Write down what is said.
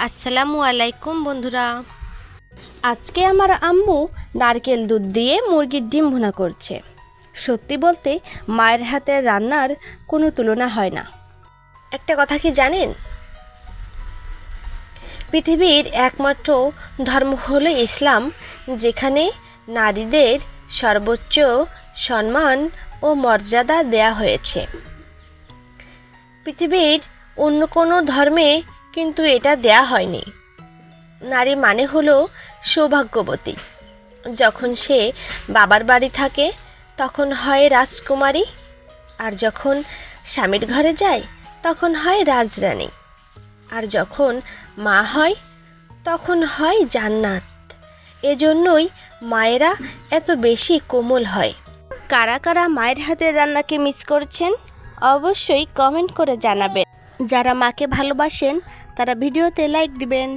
আসসালামু আলাইকুম বন্ধুরা। আজকে আমার আম্মু নারকেল দুধ দিয়ে মুরগির ডিম ভুনা করছে। সত্যি বলতে মায়ের হাতের রান্নার কোনো তুলনা হয় না। একটা কথা কি জানেন, পৃথিবীর একমাত্র ধর্ম হলো ইসলাম, যেখানে নারীদের সর্বোচ্চ সম্মান ও মর্যাদা দেয়া হয়েছে। পৃথিবীর অন্য কোনো ধর্মে কিন্তু এটা দেয়া হয়নি। নারী মানে হলো সৌভাগ্যবতী। যখন সে বাবার বাড়ি থাকে তখন হয় রাজকুমারী, আর যখন স্বামীর ঘরে যায় তখন হয় রাজরানী, আর যখন মা হয় তখন হয় জান্নাত। এজন্যই মায়েরা এত বেশি কোমল হয়। কারা কারা মায়ের হাতের রান্নাকে মিস করছেন অবশ্যই কমেন্ট করে জানাবেন। যারা মাকে ভালোবাসেন তারা ভিডিওতে লাইক দিবেন।